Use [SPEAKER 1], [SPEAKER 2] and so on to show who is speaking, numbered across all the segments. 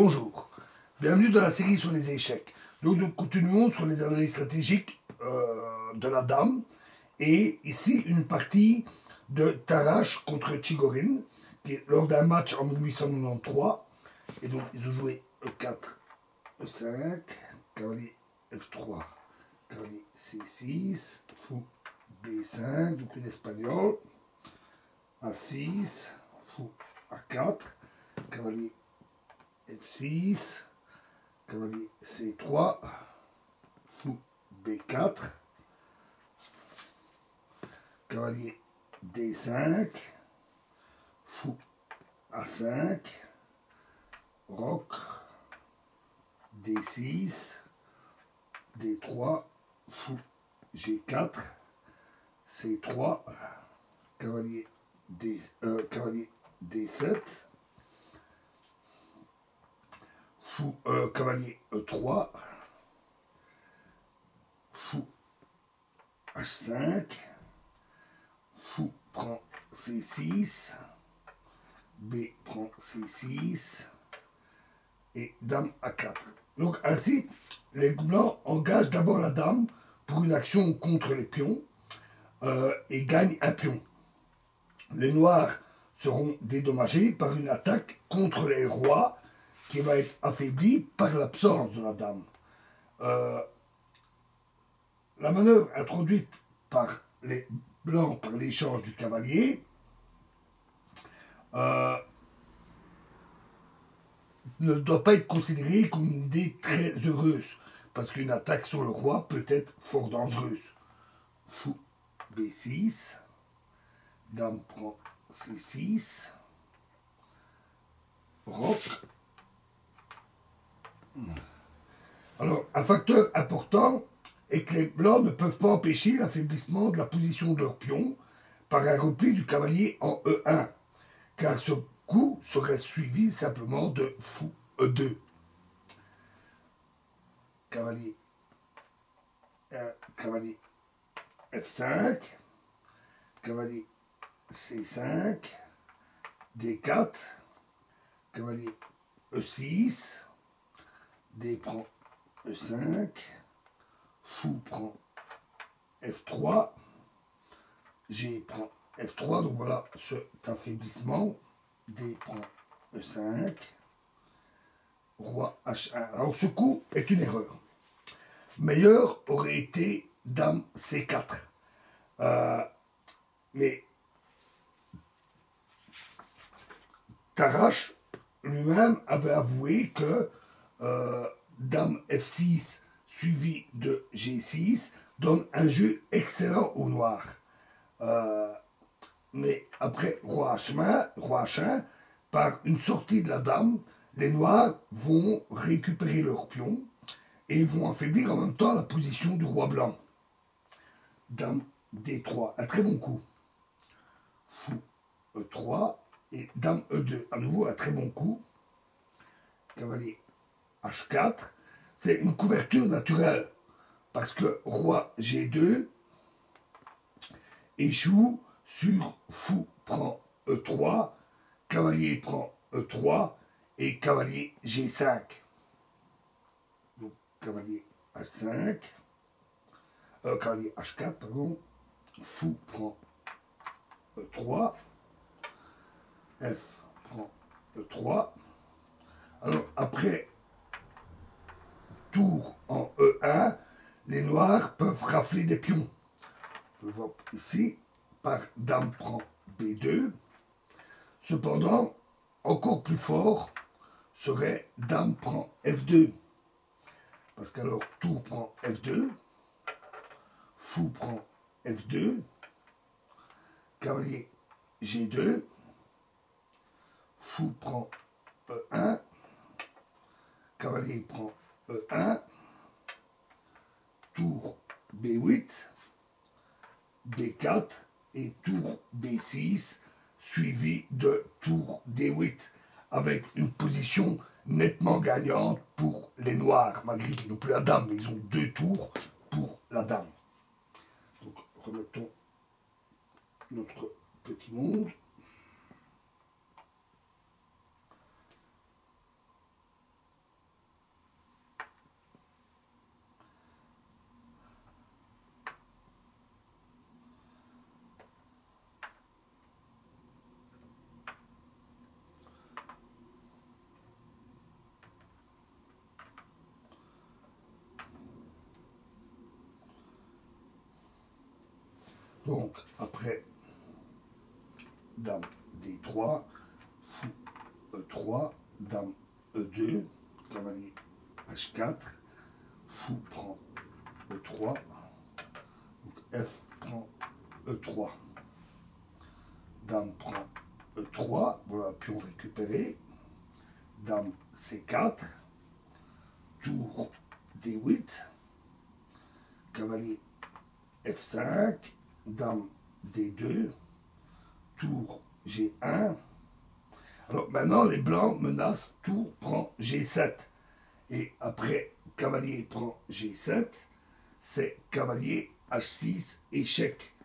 [SPEAKER 1] Bonjour, bienvenue dans la série sur les échecs. Donc nous continuons sur les analyses stratégiques de la dame. Et ici une partie de Tarrasch contre Chigorin, qui est lors d'un match en 1893. Et donc ils ont joué E4, E5, cavalier F3, cavalier C6, fou B5, donc une espagnole, A6, fou A4, cavalier F6, cavalier C3, fou B4, cavalier D5, fou A5, roc, D6, D3, fou G4, C3, cavalier D7, fou cavalier E3, fou H5, fou prend C6, B prend C6 et dame A4. Donc ainsi, les blancs engagent d'abord la dame pour une action contre les pions et gagnent un pion. Les noirs seront dédommagés par une attaque contre les rois qui va être affaiblie par l'absence de la dame. La manœuvre introduite par les blancs par l'échange du cavalier ne doit pas être considérée comme une idée très heureuse, parce qu'une attaque sur le roi peut être fort dangereuse. Fou B6, dame prend C6, roc. Alors, un facteur important est que les blancs ne peuvent pas empêcher l'affaiblissement de la position de leur pion par un repli du cavalier en E1, car ce coup serait suivi simplement de fou E2. Cavalier F5, cavalier C5, D4, cavalier E6, D prend E5, fou prend F3, G prend F3, donc voilà cet affaiblissement, D prend E5, roi H1. Alors ce coup est une erreur. Meilleur aurait été dame C4. Mais Tarrasch lui-même avait avoué que dame F6 suivi de G6 donne un jeu excellent au noir. Mais après roi H1, par une sortie de la dame, les noirs vont récupérer leur pion et vont affaiblir en même temps la position du roi blanc. Dame D3, un très bon coup. Fou E3 et dame E2, à nouveau un très bon coup. Cavalier H4, c'est une couverture naturelle, parce que roi G2 échoue sur fou prend E3, cavalier prend E3 et cavalier G5. Donc cavalier H5, cavalier H4, pardon, fou prend E3, F prend E3. Alors après tour en E1, les noirs peuvent rafler des pions. On le voit ici, par dame prend B2. Cependant, encore plus fort serait dame prend F2. Parce qu'alors, tour prend F2, fou prend F2, cavalier G2, fou prend E1, cavalier prend E1, tour B8, B4 et tour B6, suivi de tour D8, avec une position nettement gagnante pour les noirs, malgré qu'ils n'ont plus la dame, mais ils ont 2 tours pour la dame. Donc remettons notre petit monde. Donc, après, dame D3, fou E3, dame E2, cavalier H4, fou prend E3, donc F prend E3, dame prend E3, voilà, pion récupéré, dame C4, tour D8, cavalier F5, dame D2, tour G1. Alors maintenant, les blancs menacent, tour prend G7. Et après, cavalier prend G7, c'est cavalier H6, échec.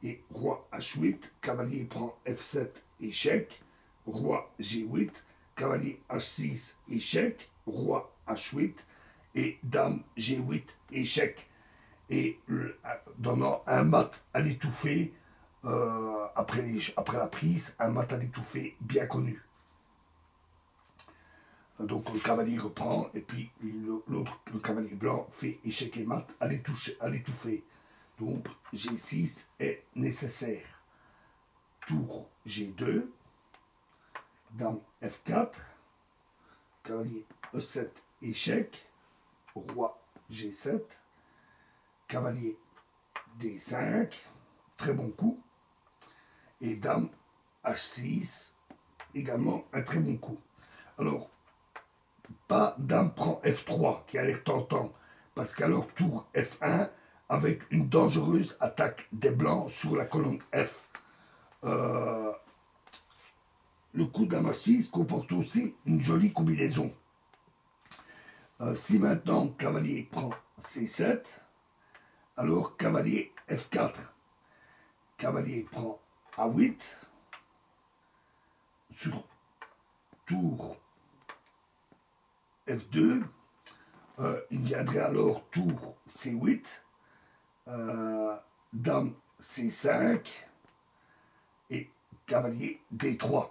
[SPEAKER 1] Et roi H8, cavalier prend F7, échec. Roi G8, cavalier H6, échec. Roi H8 et dame G8, échec. Et donnant un mat à l'étouffée, après la prise, un mat à l'étouffée bien connu. Donc le cavalier reprend, et puis l'autre, le cavalier blanc, fait échec et mat à l'étouffer. Donc G6 est nécessaire. Tour G2, dame F4, cavalier E7, échec, roi G7, cavalier D5, très bon coup, et dame H6, également un très bon coup. Alors, pas dame prend F3, qui a l'air tentant, parce qu'alors tour F1, avec une dangereuse attaque des blancs sur la colonne F. Le coup dame H6 comporte aussi une jolie combinaison. Si maintenant cavalier prend C7, alors cavalier F4, cavalier prend A8, sur tour F2, il viendrait alors tour C8, dame C5 et cavalier D3,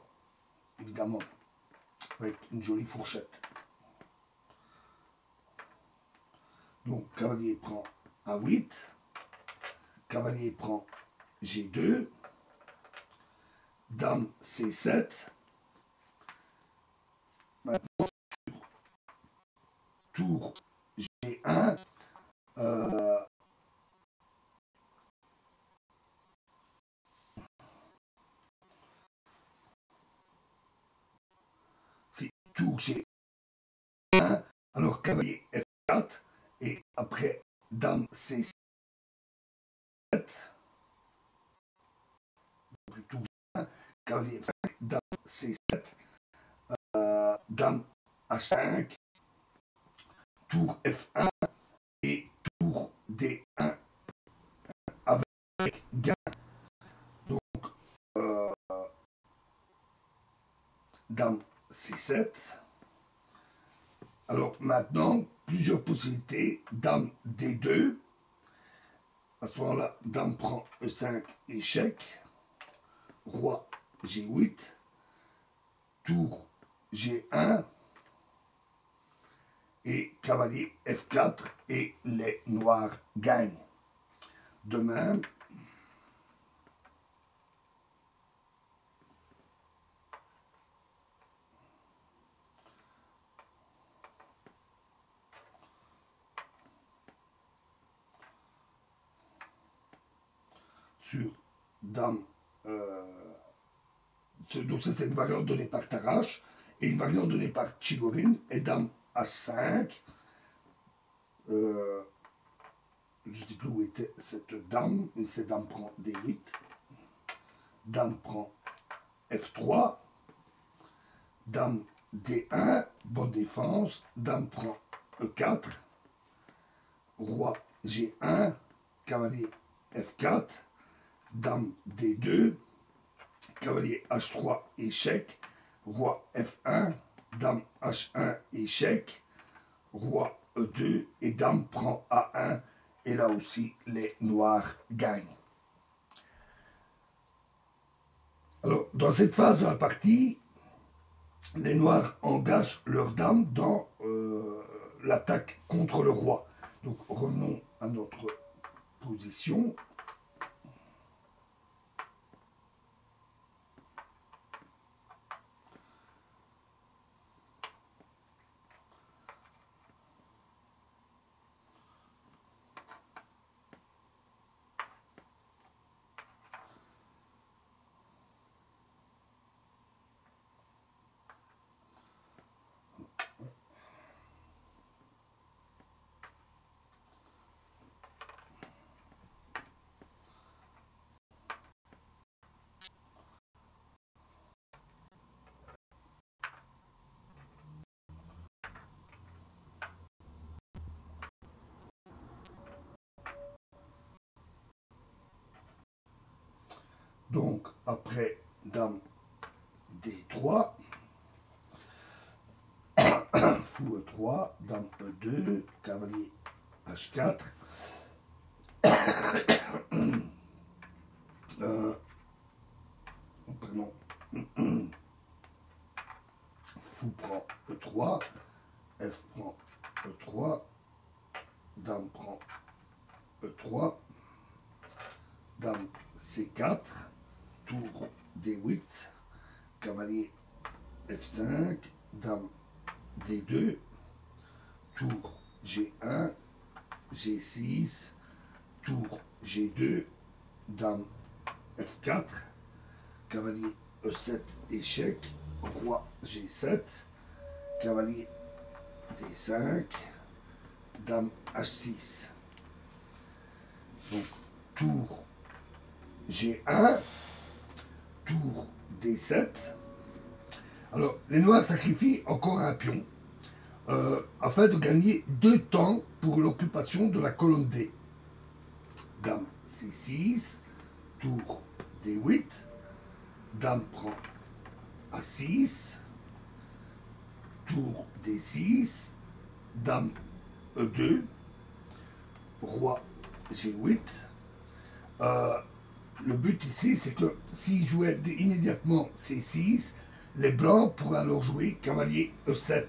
[SPEAKER 1] évidemment, avec une jolie fourchette. Donc cavalier prend A8, cavalier prend G2, dame C7, maintenant tour G1, c'est tour G1, alors cavalier F4, et après dame C7, tour G1, cavalier F5, dame C7, dame H5, tour F1 et tour D1 avec gain. Donc, dame C7. Alors maintenant, plusieurs possibilités. Dame D2. À ce moment-là, dame prend E5, échec. Roi G8. Tour G1. Et cavalier F4. Et les noirs gagnent. De même, sur dame, donc ça c'est une variante donnée par Tarrasch, et une variante donnée par Chigorin, et dame H5, je ne sais plus où était cette dame, mais cette dame prend D8, dame prend F3, dame D1, bonne défense, dame prend E4, roi G1, cavalier F4, dame D2, cavalier H3, échec, roi F1, dame H1, échec, roi E2 et dame prend A1, et là aussi les noirs gagnent. Alors, dans cette phase de la partie, les noirs engagent leur dame dans l'attaque contre le roi. Donc, revenons à notre position. Donc, après dame D3, fou E3, dame E2, cavalier H4, pardon, fou prend E3, F prend E3, dame prend E3, dame C4, tour D8, cavalier F5, dame D2, tour G1, G6, tour G2, dame F4, cavalier E7, échec, roi G7, cavalier D5, dame H6. Donc, tour G1, tour D7. Alors, les noirs sacrifient encore un pion afin de gagner 2 temps pour l'occupation de la colonne D. Dame C6, tour D8, dame prend A6, tour D6, dame E2, roi G8. Le but ici, c'est que s'il jouait immédiatement C6, les blancs pourraient alors jouer cavalier E7.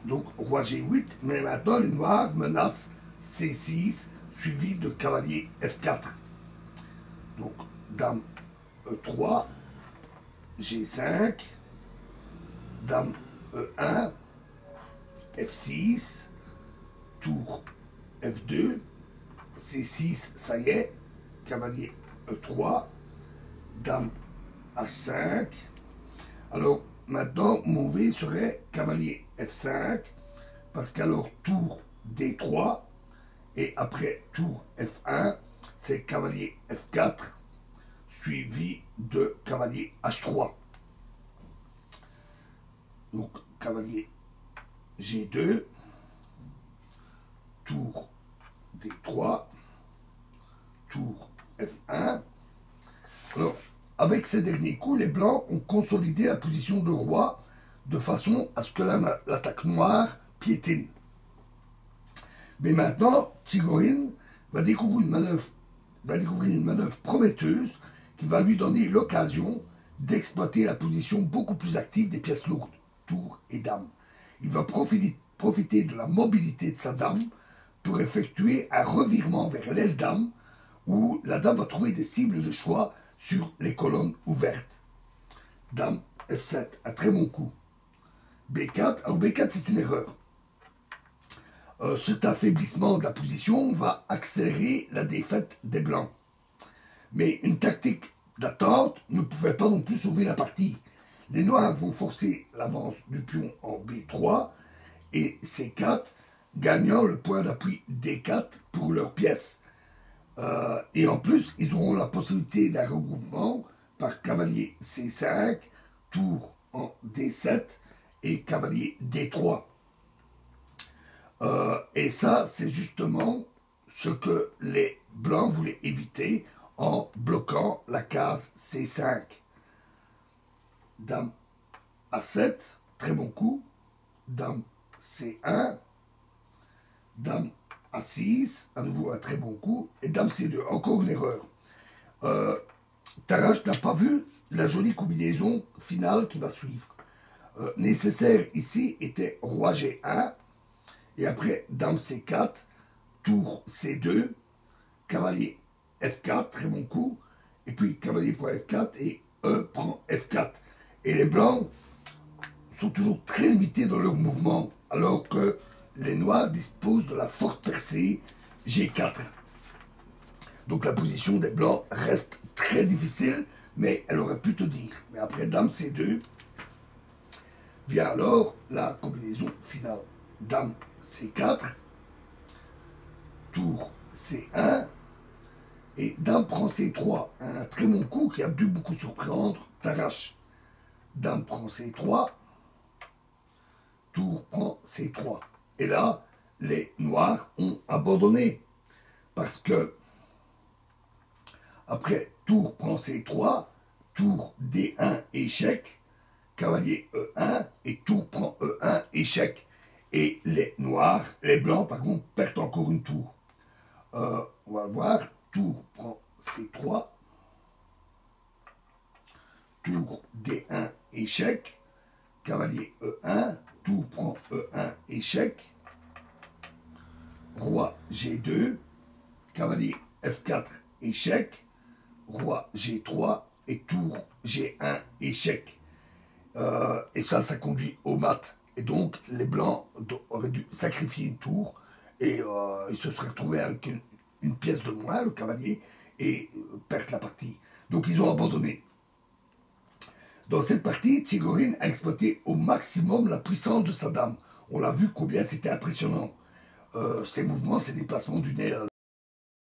[SPEAKER 1] Donc roi G8, mais maintenant les noirs menacent C6 suivi de cavalier F4. Donc dame E3, G5, dame E1, F6, tour F2, C6, ça y est, cavalier E3, dame H5. Alors maintenant, mon V serait cavalier F5, parce qu'alors tour D3, et après tour F1, c'est cavalier F4, suivi de cavalier H3. Donc cavalier G2, tour D3, tour F1. Alors, avec ces derniers coups, les blancs ont consolidé la position de roi de façon à ce que l'attaque noire piétine. Mais maintenant, Chigorin va découvrir une manœuvre prometteuse qui va lui donner l'occasion d'exploiter la position beaucoup plus active des pièces lourdes, tour et dame. Il va profiter de la mobilité de sa dame pour effectuer un revirement vers l'aile dame où la dame va trouver des cibles de choix sur les colonnes ouvertes. Dame F7, un très bon coup. B4, alors B4 c'est une erreur. Cet affaiblissement de la position va accélérer la défaite des blancs. Mais une tactique d'attente ne pouvait pas non plus sauver la partie. Les noirs vont forcer l'avance du pion en B3 et C4, gagnant le point d'appui D4 pour leur pièce. Et en plus, ils auront la possibilité d'un regroupement par cavalier C5, tour en D7 et cavalier D3. Et ça, c'est justement ce que les blancs voulaient éviter en bloquant la case C5. Dame A7, très bon coup. Dame C1, dame A6, à nouveau un très bon coup, et dame C2, encore une erreur. Tarrasch n'a pas vu la jolie combinaison finale qui va suivre. Nécessaire ici était roi G1, et après dame C4, tour C2, cavalier F4, très bon coup, et puis cavalier prend F4 et E prend F4. Et les blancs sont toujours très limités dans leur mouvement, alors que les noirs disposent de la forte percée G4. Donc la position des blancs reste très difficile, mais elle aurait pu te dire. Mais après dame C2, vient alors la combinaison finale. Dame C4, tour C1, et dame prend C3. Un très bon coup qui a dû beaucoup surprendre Tarrasch. Dame prend C3, tour prend C3. Et là, les noirs ont abandonné. Parce que, après tour prend C3, tour D1, échec, cavalier E1, et tour prend E1, échec. Et les noirs, les blancs, par contre, perdent encore une tour. On va le voir, tour prend C3, tour D1, échec, cavalier E1, tour prend E1, échec, roi G2, cavalier F4, échec, roi G3 et tour G1, échec. Et ça conduit au mat. Et donc, les blancs auraient dû sacrifier une tour et ils se seraient retrouvés avec une pièce de moins, le cavalier, et perdre la partie. Donc, ils ont abandonné. Dans cette partie, Chigorin a exploité au maximum la puissance de sa dame. On l'a vu combien c'était impressionnant. Ses mouvements, ses déplacements du nez